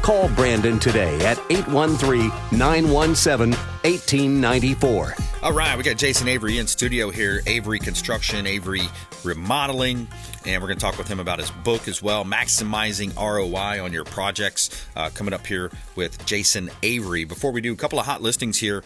Call Brandon today at 813-917-1894. All right, we got Jason Avery in studio here, Avery Construction, Avery Remodeling, and we're going to talk with him about his book as well, Maximizing ROI on Your Projects, coming up here with Jason Avery. Before we do, a couple of hot listings here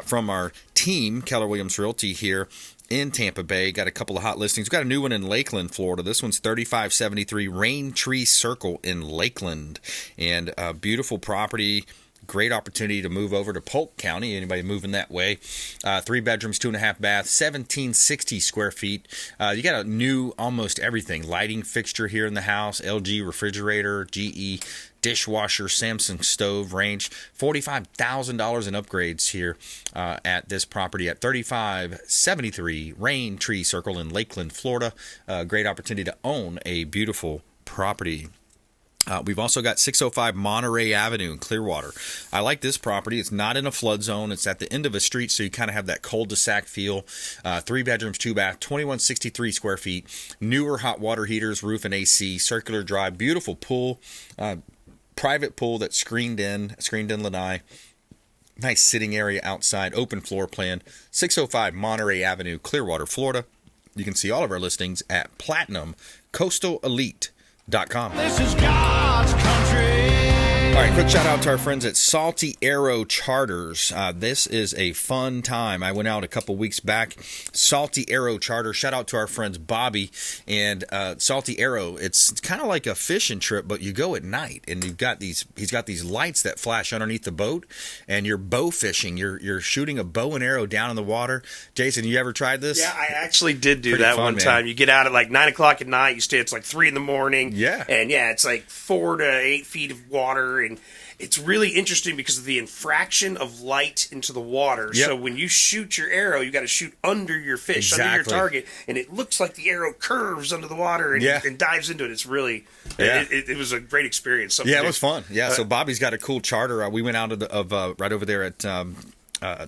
from our team, Keller Williams Realty here in Tampa Bay. Got a couple of hot listings. We've got a new one in Lakeland, Florida. This one's 3573 Rain Tree Circle in Lakeland, and a beautiful property. Great opportunity to move over to Polk County. Anybody moving that way? 3 bedrooms, 2.5 baths, 1,760 square feet. You got a new almost everything. Lighting fixture here in the house, LG refrigerator, GE dishwasher, Samsung stove, range. $45,000 in upgrades here at this property at 3573 Rain Tree Circle in Lakeland, Florida. Great opportunity to own a beautiful property. We've also got 605 Monterey Avenue in Clearwater. I like this property. It's not in a flood zone. It's at the end of a street, so you kind of have that cul-de-sac feel. 3 bedrooms, 2 bath, 2,163 square feet. Newer hot water heaters, roof and AC, circular drive, beautiful pool, private pool that's screened in lanai. Nice sitting area outside, open floor plan. 605 Monterey Avenue, Clearwater, Florida. You can see all of our listings at PlatinumCoastalElite.com. This is God's country. All right, quick shout out to our friends at Salty Arrow Charters. This is a fun time. I went out a couple weeks back. Salty Arrow Charter. Shout out to our friends Bobby and Salty Arrow. It's kind of like a fishing trip, but you go at night, and he's got these lights that flash underneath the boat, and you're bow fishing. You're shooting a bow and arrow down in the water. Jason, you ever tried this? Yeah, I actually did do Pretty that fun, one man. time. You get out at like 9 o'clock at night. You stay. It's like 3 in the morning. Yeah. And yeah, it's like 4 to 8 feet of water, and it's really interesting because of the infraction of light into the water. Yep. So when you shoot your arrow, you got to shoot under your fish, under your Exactly. target, and it looks like the arrow curves under the water and, Yeah. and dives into it. It's really, Yeah. it was a great experience. Something Yeah, it new. was fun. Yeah, so Bobby's got a cool charter. We went out of right over there at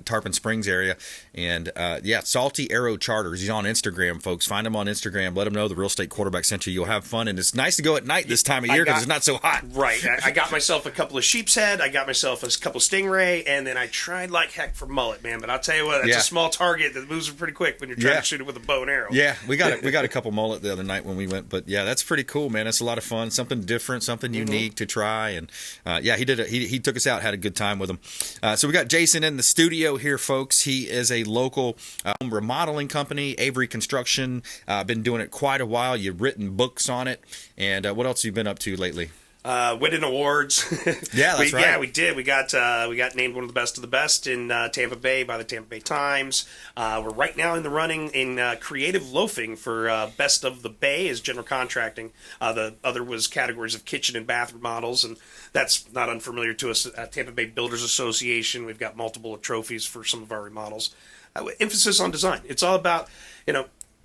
Tarpon Springs area, and Salty Arrow Charters. He's on Instagram, folks. Find him on Instagram. Let him know the Real Estate Quarterback sent you. You'll have fun, and it's nice to go at night this time of year because it's not so hot. Right. I got myself a couple of sheep's head. I got myself a couple of stingray, and then I tried like heck for mullet, man. But I'll tell you what, that's a small target that moves pretty quick when you're trying to shoot it with a bow and arrow. Yeah, we got a couple mullet the other night when we went, but yeah, that's pretty cool, man. It's a lot of fun, something different, something unique to try, and he took us out, had a good time with him. So we got Jason in the studio here, folks. He is a local remodeling company, Avery Construction. Been doing it quite a while. You've written books on it, and what else have you been up to lately? Winning awards. Yeah, that's right. Yeah, we did. We got named one of the best in Tampa Bay by the Tampa Bay Times. We're right now in the running in creative loafing for best of the Bay as general contracting. The other was categories of kitchen and bath remodels, and that's not unfamiliar to us. Tampa Bay Builders Association. We've got multiple trophies for some of our remodels. Emphasis on design. It's all about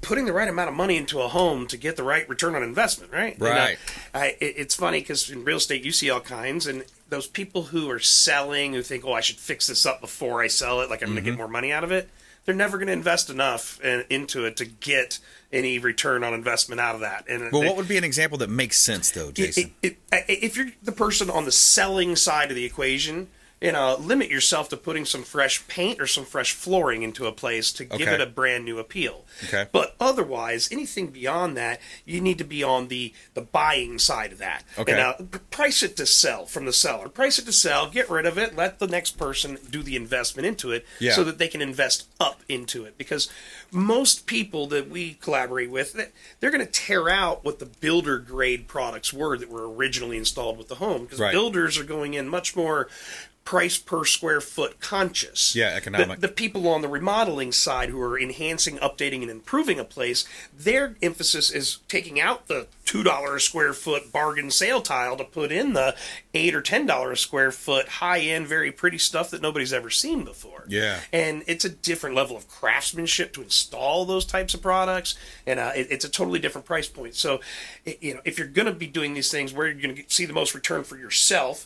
putting the right amount of money into a home to get the right return on investment, right? Right. And, it's funny because in real estate you see all kinds, and those people who are selling who think, I should fix this up before I sell it, like I'm going to get more money out of it, they're never going to invest enough into it to get any return on investment out of that. And Well, what would be an example that makes sense, though, Jason? If you're the person on the selling side of the equation, limit yourself to putting some fresh paint or some fresh flooring into a place to give it a brand new appeal. Okay. But otherwise, anything beyond that, you need to be on the buying side of that. Okay. And price it to sell from the seller. Price it to sell, get rid of it, let the next person do the investment into it so that they can invest up into it. Because most people that we collaborate with, they're going to tear out what the builder grade products were that were originally installed with the home. Because builders are going in much more price per square foot conscious. Yeah, economic. The people on the remodeling side who are enhancing, updating, and improving a place, their emphasis is taking out the $2 a square foot bargain sale tile to put in the $8 or $10 a square foot high-end, very pretty stuff that nobody's ever seen before. Yeah. And it's a different level of craftsmanship to install those types of products, and it's a totally different price point. So, if you're going to be doing these things, where you're going to see the most return for yourself,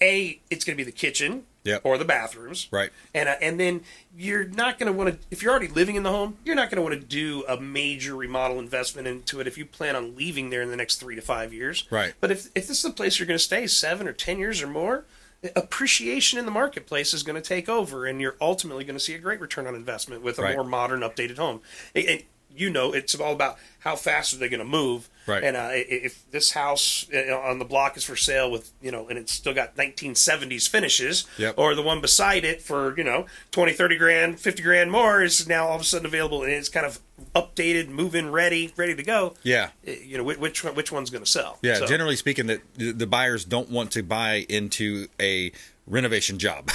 it's going to be the kitchen or the bathrooms. Right. And then you're not going to want to, if you're already living in the home, you're not going to want to do a major remodel investment into it if you plan on leaving there in the next 3 to 5 years. Right. But if this is a place you're going to stay 7 or 10 years or more, appreciation in the marketplace is going to take over, and you're ultimately going to see a great return on investment with a more modern, updated home. And it's all about how fast are they going to move. Right. And if this house on the block is for sale with, and it's still got 1970s finishes, or the one beside it for, 20, 30 grand, 50 grand more is now all of a sudden available, and it's kind of updated, move-in ready to go. Yeah. Which one's going to sell? Yeah. So, generally speaking, the buyers don't want to buy into a renovation job.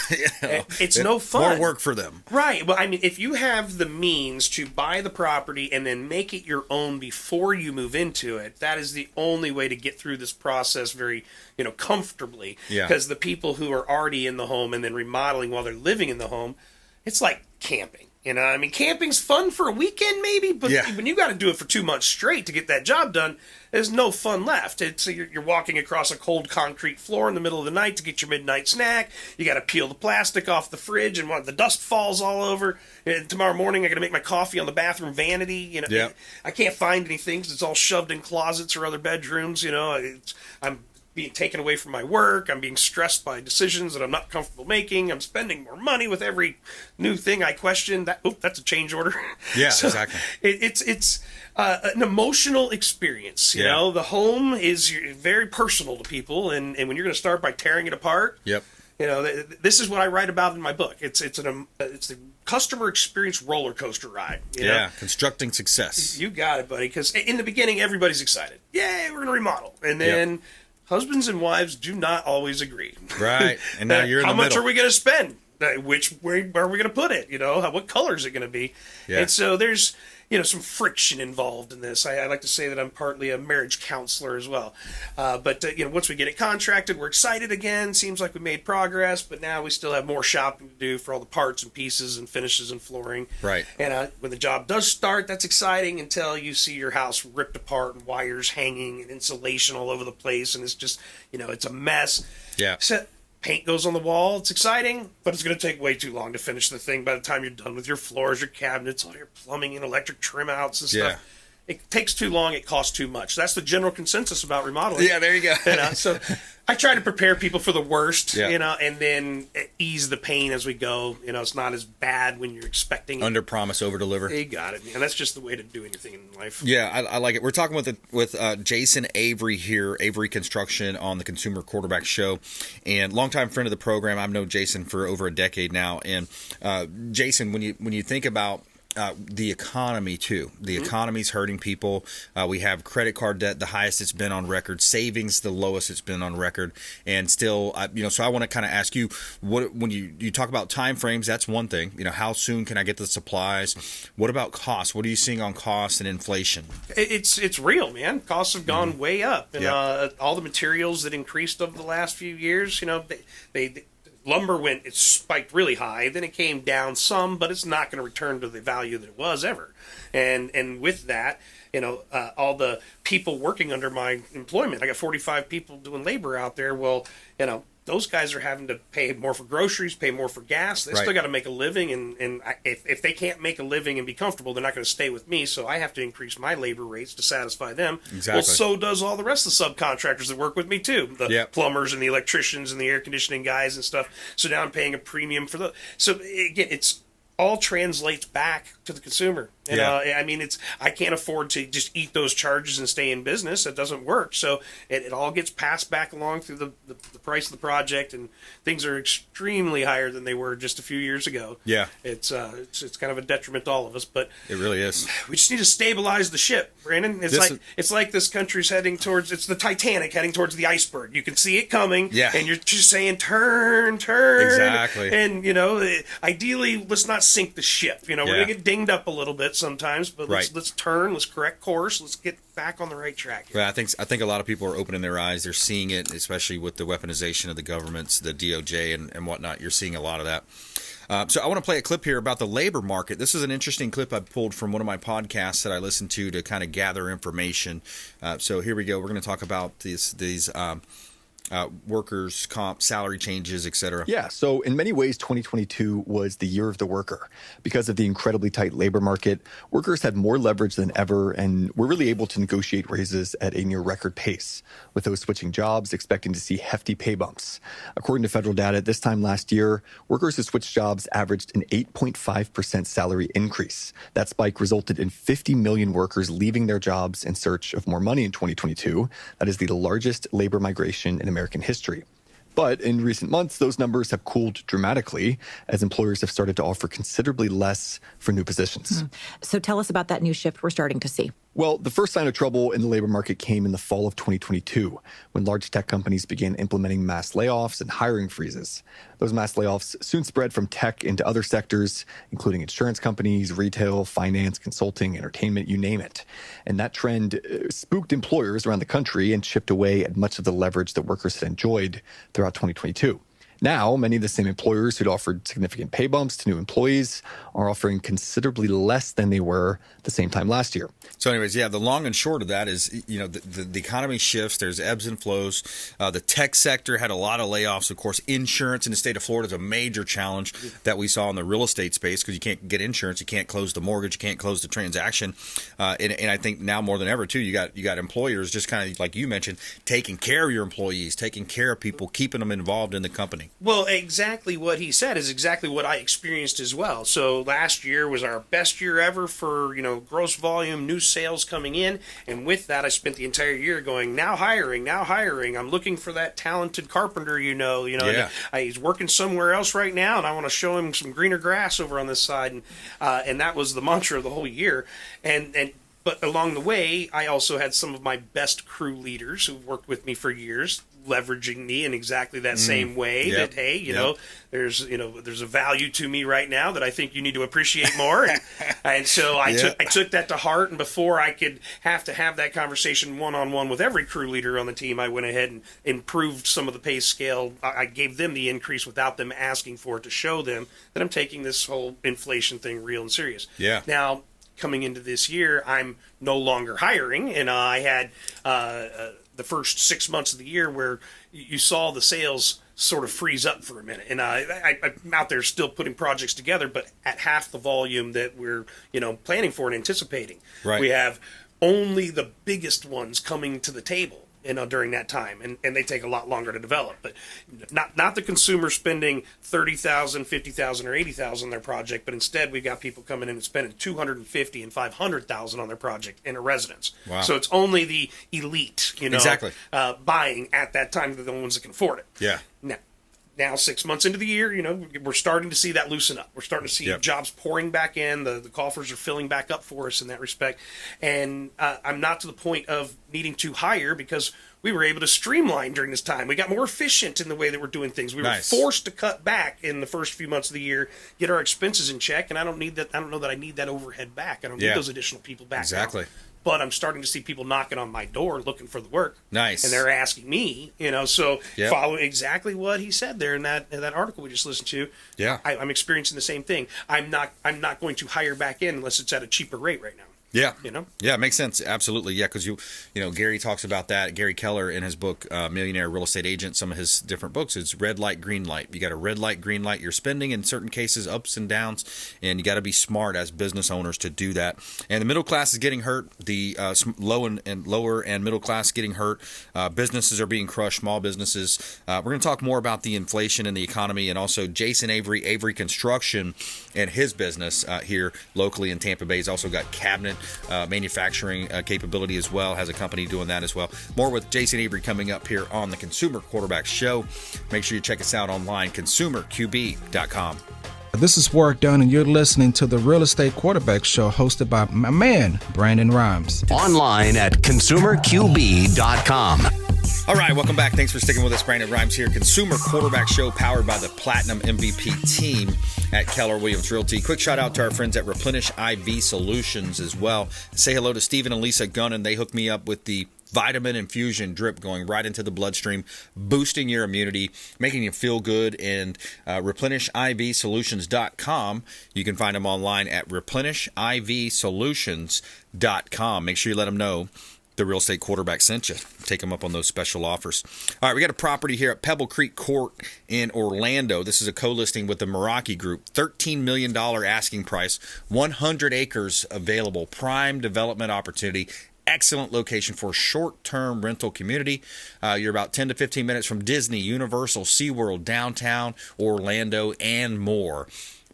It's no fun. More work for them. Right. Well, I mean, if you have the means to buy the property and then make it your own before you move into it, that is the only way to get through this process very, comfortably. Yeah. Because the people who are already in the home and then remodeling while they're living in the home, it's like camping. I mean, camping's fun for a weekend maybe, but when you got to do it for 2 months straight to get that job done, there's no fun left. You're walking across a cold concrete floor in the middle of the night to get your midnight snack. You got to peel the plastic off the fridge, and the dust falls all over. And tomorrow morning, I got to make my coffee on the bathroom vanity. I can't find anything because it's all shoved in closets or other bedrooms. I'm being taken away from my work. I'm being stressed by decisions that I'm not comfortable making. I'm spending more money with every new thing I question. That's a change order. Yeah, so exactly. It's an emotional experience. You know, the home is very personal to people, and when you're going to start by tearing it apart. Yep. This is what I write about in my book. It's the customer experience roller coaster ride. Constructing success. You got it, buddy. Because in the beginning, everybody's excited. Yay, we're going to remodel, and then. Husbands and wives do not always agree. Right. And now you're in the middle. How much are we going to spend? Which way are we going to put it? What color is it going to be? Yeah. And so there's, some friction involved in this. I like to say that I'm partly a marriage counselor as well. But once we get it contracted, we're excited again. Seems like we made progress, but now we still have more shopping to do for all the parts and pieces and finishes and flooring. Right. And when the job does start, that's exciting until you see your house ripped apart and wires hanging and insulation all over the place. And it's just, it's a mess. Yeah. So, paint goes on the wall. It's exciting, but it's going to take way too long to finish the thing by the time you're done with your floors, your cabinets, all your plumbing and electric trim outs and stuff. It takes too long. It costs too much. That's the general consensus about remodeling. Yeah, there you go. So I try to prepare people for the worst, yeah. And then ease the pain as we go. It's not as bad when you're expecting it. Under promise, over deliver. You got it, man. That's just the way to do anything in life. Yeah, I like it. We're talking with Jason Avery here, Avery Construction on the Consumer Quarterback Show, and longtime friend of the program. I've known Jason for over a decade now. And Jason, when you think about the economy too. The economy's hurting people. We have credit card debt, the highest it's been on record. Savings, the lowest it's been on record. And still, so I want to kind of ask you, when you talk about time frames, that's one thing. How soon can I get the supplies? What about costs? What are you seeing on costs and inflation? It's real, man. Costs have gone way up. And all the materials that increased over the last few years, they lumber it spiked really high, then it came down some, but it's not going to return to the value that it was ever. And with that, all the people working under my employment, I got 45 people doing labor out there. Well, those guys are having to pay more for groceries, pay more for gas. They still got to make a living, and if they can't make a living and be comfortable, they're not going to stay with me. So I have to increase my labor rates to satisfy them. Exactly. Well, so does all the rest of the subcontractors that work with me too, the plumbers and the electricians and the air conditioning guys and stuff. So now I'm paying a premium for those. So again, it's all translates back to the consumer. I can't afford to just eat those charges and stay in business. It doesn't work. So it all gets passed back along through the price of the project, and things are extremely higher than they were just a few years ago. Yeah. It's kind of a detriment to all of us, but it really is. We just need to stabilize the ship, Brandon. It's like this country's heading towards, it's the Titanic heading towards the iceberg. You can see it coming, and you're just saying, turn. Exactly. And, ideally, let's not sink the ship. We're going to get dinged up a little bit sometimes, but let's turn, let's correct course, let's get back on the right track here. Well, I think a lot of people are opening their eyes. They're seeing it, especially with the weaponization of the governments, the DOJ and whatnot. You're seeing a lot of that. So I want to play a clip here about the labor market. This is an interesting clip I pulled from one of my podcasts that I listened to kind of gather information. So here we go. We're going to talk about these workers' comp, salary changes, et cetera? Yeah, so in many ways, 2022 was the year of the worker. Because of the incredibly tight labor market, workers had more leverage than ever and were really able to negotiate raises at a near record pace, with those switching jobs expecting to see hefty pay bumps. According to federal data, this time last year, workers who switched jobs averaged an 8.5% salary increase. That spike resulted in 50 million workers leaving their jobs in search of more money in 2022. That is the largest labor migration in American history. But in recent months, those numbers have cooled dramatically as employers have started to offer considerably less for new positions. So tell us about that new shift we're starting to see. Well, the first sign of trouble in the labor market came in the fall of 2022, when large tech companies began implementing mass layoffs and hiring freezes. Those mass layoffs soon spread from tech into other sectors, including insurance companies, retail, finance, consulting, entertainment, you name it. And that trend spooked employers around the country and chipped away at much of the leverage that workers had enjoyed throughout 2022. Now, many of the same employers who'd offered significant pay bumps to new employees are offering considerably less than they were the same time last year. So anyways, yeah, the long and short of that is, the economy shifts. There's ebbs and flows. The tech sector had a lot of layoffs. Of course, insurance in the state of Florida is a major challenge that we saw in the real estate space because you can't get insurance. You can't close the mortgage. You can't close the transaction. And I think now more than ever, too, you got employers just kind of, like you mentioned, taking care of your employees, taking care of people, keeping them involved in the company. Well, exactly what he said is exactly what I experienced as well. So last year was our best year ever for, gross volume, new sales coming in. And with that, I spent the entire year going, now hiring. I'm looking for that talented carpenter, Yeah. He's working somewhere else right now, and I want to show him some greener grass over on this side. And that was the mantra of the whole year. But along the way, I also had some of my best crew leaders who worked with me for years, leveraging me in exactly that same way. Yep. That hey, there's a value to me right now that I think you need to appreciate more. And so I took that to heart. And before I could have to have that conversation one-on-one with every crew leader on the team, I went ahead and improved some of the pay scale. I gave them the increase without them asking for it, to show them that I'm taking this whole inflation thing real and serious. Yeah. Now, coming into this year, I'm no longer hiring, and I had the first 6 months of the year where you saw the sales sort of freeze up for a minute, and I'm out there still putting projects together, but at half the volume that we're planning for and anticipating. Right. We have only the biggest ones coming to the table during that time, and they take a lot longer to develop. But not the consumer spending $30,000, $50,000, or $80,000 on their project, but instead we've got people coming in and spending $250,000 and $500,000 on their project in a residence. Wow. So it's only the elite, Exactly. Buying at that time. They're the ones that can afford it. Yeah. Now 6 months into the year, we're starting to see that loosen up. We're starting to see jobs pouring back in. The coffers are filling back up for us in that respect. And I'm not to the point of needing to hire because we were able to streamline during this time. We got more efficient in the way that we're doing things. We were forced to cut back in the first few months of the year, get our expenses in check, and I don't need that. I don't know that I need that overhead back. I don't need those additional people back. Exactly. Now. But I'm starting to see people knocking on my door looking for the work. Nice. And they're asking me, so follow exactly what he said there in that article we just listened to. Yeah. I'm experiencing the same thing. I'm not going to hire back in unless it's at a cheaper rate right now. Yeah. Yeah, it makes sense. Absolutely. Yeah, because Gary talks about that. Gary Keller in his book, Millionaire Real Estate Agent, some of his different books, it's red light, green light. You got a red light, green light. You're spending in certain cases ups and downs, and you got to be smart as business owners to do that. And the middle class is getting hurt. The lower and middle class getting hurt. Businesses are being crushed, small businesses. We're going to talk more about the inflation and the economy, and also Jason Avery Construction and his business here locally in Tampa Bay. He's also got cabinet manufacturing capability as well, has a company doing that as well. More with Jason Avery coming up here on the Consumer Quarterback Show. Make sure you check us out online, consumerqb.com. This is Warwick Dunn, and you're listening to the Real Estate Quarterback Show hosted by my man, Brandon Rhymes. Online at consumerqb.com. All right, welcome back. Thanks for sticking with us. Brandon Rhymes here. Consumer Quarterback Show powered by the Platinum MVP team at Keller Williams Realty. Quick shout out to our friends at Replenish IV Solutions as well. Say hello to Stephen and Lisa Gunnan. They hooked me up with the vitamin infusion drip going right into the bloodstream, boosting your immunity, making you feel good. And replenishivsolutions.com. You can find them online at replenishivsolutions.com. Make sure you let them know the real estate quarterback sent you. Take them up on those special offers. All right, we got a property here at Pebble Creek Court in Orlando. This is a co-listing with the Meraki Group. $13 million asking price, 100 acres available, prime development opportunity. Excellent location for a short-term rental community. You're about 10 to 15 minutes from Disney, Universal, SeaWorld, downtown Orlando, and more.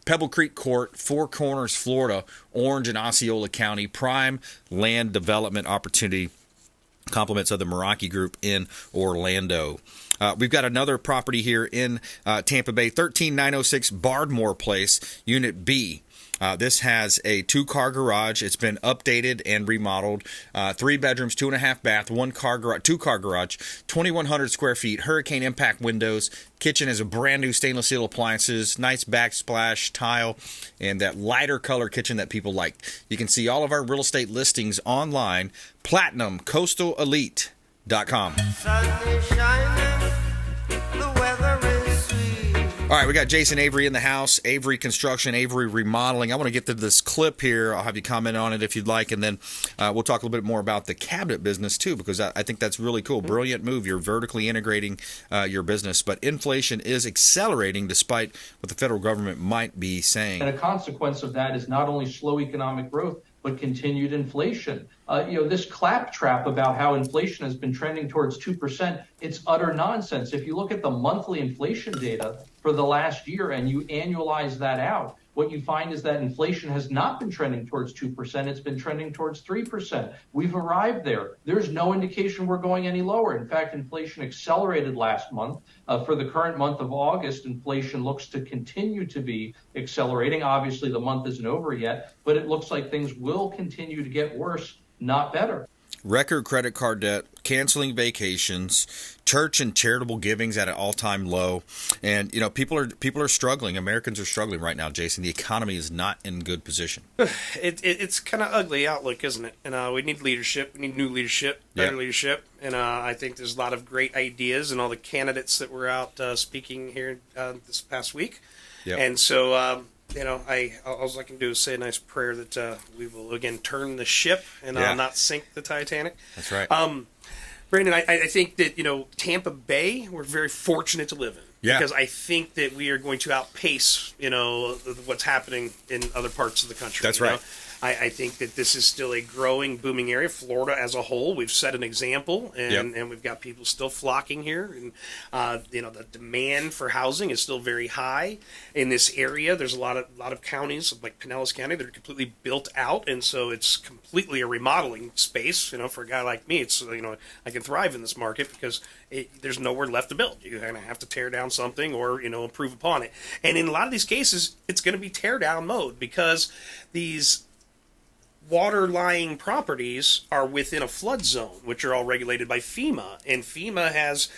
Pebble Creek Court, Four Corners, Florida, Orange and Osceola County, prime land development opportunity. Compliments of the Meraki Group in Orlando. We've got another property here in Tampa Bay, 13906 Bardmore Place, Unit B. This has a 2-car garage. It's been updated and remodeled. 3 bedrooms, 2.5 bath, 1-car garage, 2-car garage, 2,100 square feet, hurricane impact windows. Kitchen has a brand new stainless steel appliances, nice backsplash tile, and that lighter color kitchen that people like. You can see all of our real estate listings online, PlatinumCoastalElite.com. Sun is shining, the weather is sweet. All right, we got Jason Avery in the house, Avery Construction, Avery Remodeling. I want to get to this clip here. I'll have you comment on it if you'd like, and then we'll talk a little bit more about the cabinet business, too, because I think that's really cool. Brilliant move. You're vertically integrating your business, but inflation is accelerating despite what the federal government might be saying. And a consequence of that is not only slow economic growth, but continued inflation. This claptrap about how inflation has been trending towards 2%, it's utter nonsense. If you look at the monthly inflation data for the last year and you annualize that out, what you find is that inflation has not been trending towards 2%. It's been trending towards 3%. We've arrived there. There's no indication we're going any lower. In fact, inflation accelerated last month. For the current month of August, inflation looks to continue to be accelerating. Obviously, the month isn't over yet, but it looks like things will continue to get worse, not better. Record credit card debt, canceling vacations, church and charitable givings at an all-time low, and people are struggling. Americans are struggling right now, Jason. The economy is not in good position. It's kind of ugly outlook, isn't it? And we need leadership. We need new leadership, better leadership. And I think there's a lot of great ideas and all the candidates that were out speaking here this past week. Yep. And so, all I can do is say a nice prayer that we will again turn the ship and not sink the Titanic. That's right. Brandon, I think that Tampa Bay we're very fortunate to live in. Yeah. Because I think that we are going to outpace what's happening in other parts of the country. That's right. I think that this is still a growing, booming area. Florida as a whole, we've set an example, and we've got people still flocking here. And the demand for housing is still very high in this area. There's a lot of counties like Pinellas County that are completely built out, and so it's completely a remodeling space. For a guy like me, it's I can thrive in this market because there's nowhere left to build. You're going to have to tear down something or improve upon it. And in a lot of these cases, it's going to be tear down mode because these water-lying properties are within a flood zone, which are all regulated by FEMA, and FEMA has,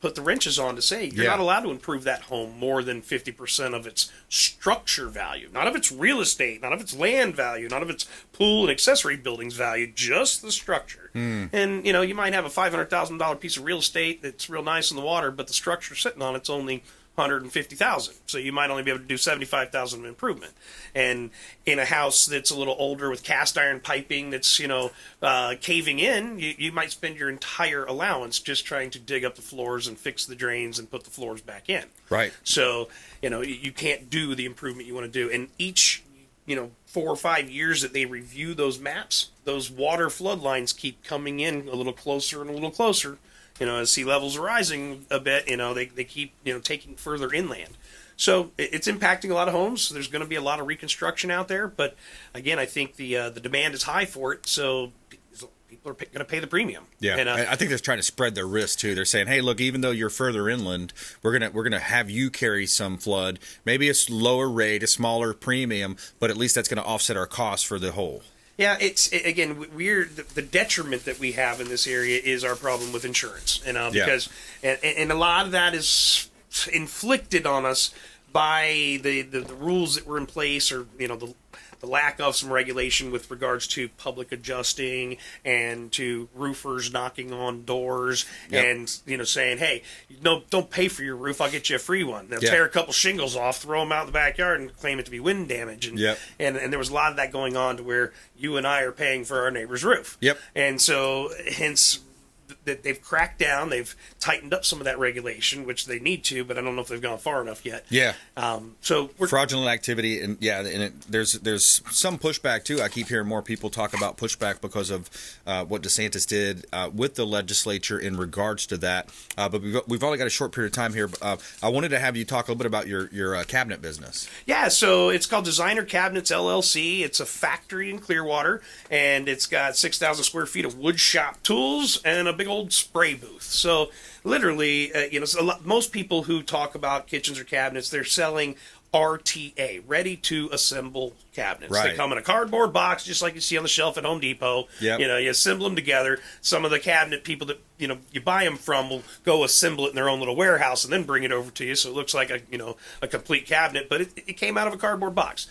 put the wrenches on to say you're not allowed to improve that home more than 50% of its structure value, not of its real estate, not of its land value, not of its pool and accessory buildings value, just the structure. And you might have a $500,000 piece of real estate that's real nice in the water, but the structure sitting on it's only $150,000, so you might only be able to do $75,000 of improvement. And in a house that's a little older with cast iron piping that's caving in, you might spend your entire allowance just trying to dig up the floors and fix the drains and put the floors back in. Right. So you can't do the improvement you want to do. And each 4 or 5 years that they review those maps, those water flood lines keep coming in a little closer and a little closer. As sea levels are rising a bit, they keep, taking further inland. So it's impacting a lot of homes. There's going to be a lot of reconstruction out there. But, again, I think the demand is high for it, so people are going to pay the premium. Yeah, and I think they're trying to spread their risk, too. They're saying, hey, look, even though you're further inland, we're gonna have you carry some flood. Maybe a lower rate, a smaller premium, but at least that's going to offset our costs for the whole. Yeah, we're the detriment that we have in this area is our problem with insurance, because and a lot of that is inflicted on us by the rules that were in place, or the the lack of some regulation with regards to public adjusting and to roofers knocking on doors and saying, hey, no, don't pay for your roof, I'll get you a free one. They'll tear a couple shingles off, throw them out in the backyard, and claim it to be wind damage. And there was a lot of that going on to where you and I are paying for our neighbor's roof. And so hence that they've cracked down, they've tightened up some of that regulation, which they need to, but I don't know if they've gone far enough yet. So fraudulent activity, and there's some pushback too. I keep hearing more people talk about pushback because of what DeSantis did with the legislature in regards to that. But we've only got a short period of time here. I wanted to have you talk a little bit about your cabinet business. Yeah, so it's called Designer Cabinets LLC. It's a factory in Clearwater, and it's got 6,000 square feet of wood shop tools and a big old spray booth. So literally, most people who talk about kitchens or cabinets, they're selling RTA, ready to assemble cabinets. They come in a cardboard box, just like you see on the shelf at Home Depot. You assemble them together. Some of the cabinet people that you buy them from will go assemble it in their own little warehouse and then bring it over to you, so it looks like a complete cabinet, but it came out of a cardboard box.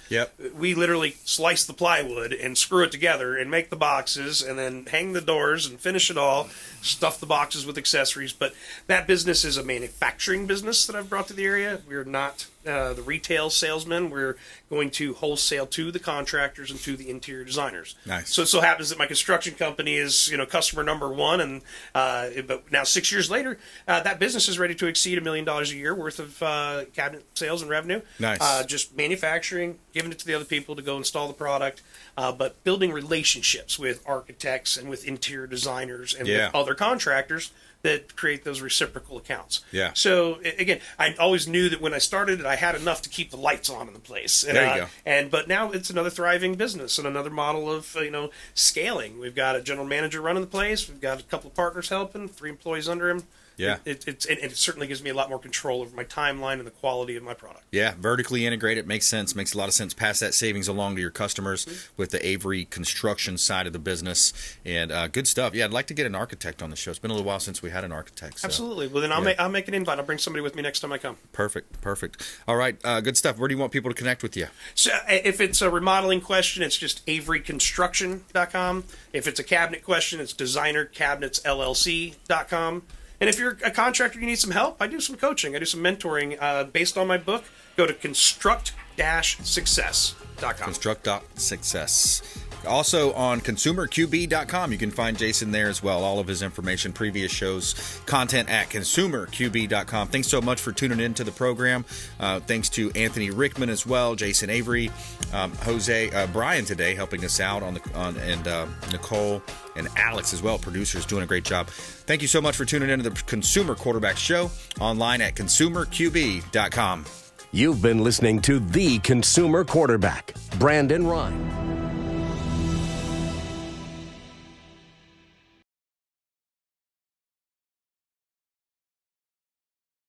We literally slice the plywood and screw it together and make the boxes and then hang the doors and finish it all, stuff the boxes with accessories. But that business is a manufacturing business that I've brought to the area. We're not the retail salesmen. We're going to wholesale to the contractors and to the interior designers. Nice. So it so happens that my construction company is customer number one, and but now 6 years later, that business is ready to exceed $1 million a year worth of cabinet sales and revenue. Nice. Just manufacturing, giving it to the other people to go install the product, but building relationships with architects and with interior designers and with other contractors that create those reciprocal accounts. So again, I always knew that when I started it, I had enough to keep the lights on in the place. And, there you go. But now it's another thriving business and another model of scaling. We've got a general manager running the place. We've got a couple of partners helping, 3 employees under him. It certainly gives me a lot more control over my timeline and the quality of my product. Vertically integrated makes sense. Makes a lot of sense. Pass that savings along to your customers with the Avery construction side of the business. And good stuff. I'd like to get an architect on the show. It's been a little while since we had an architect. So. Absolutely. Well, then I'll make an invite. I'll bring somebody with me next time I come. Perfect. All right. Good stuff. Where do you want people to connect with you? So if it's a remodeling question, it's just averyconstruction.com. If it's a cabinet question, it's designercabinetsllc.com. And if you're a contractor, you need some help, I do some coaching. I do some mentoring based on my book. Go to construct-success.com. Construct.success. Also on consumerqb.com, you can find Jason there as well. All of his information, previous shows, content at consumerqb.com. Thanks so much for tuning in to the program. Thanks to Anthony Rickman as well, Jason Avery, Brian today helping us out and Nicole and Alex as well, producers doing a great job. Thank you so much for tuning in to the Consumer Quarterback Show online at consumerqb.com. You've been listening to The Consumer Quarterback, Brandon Rhyme.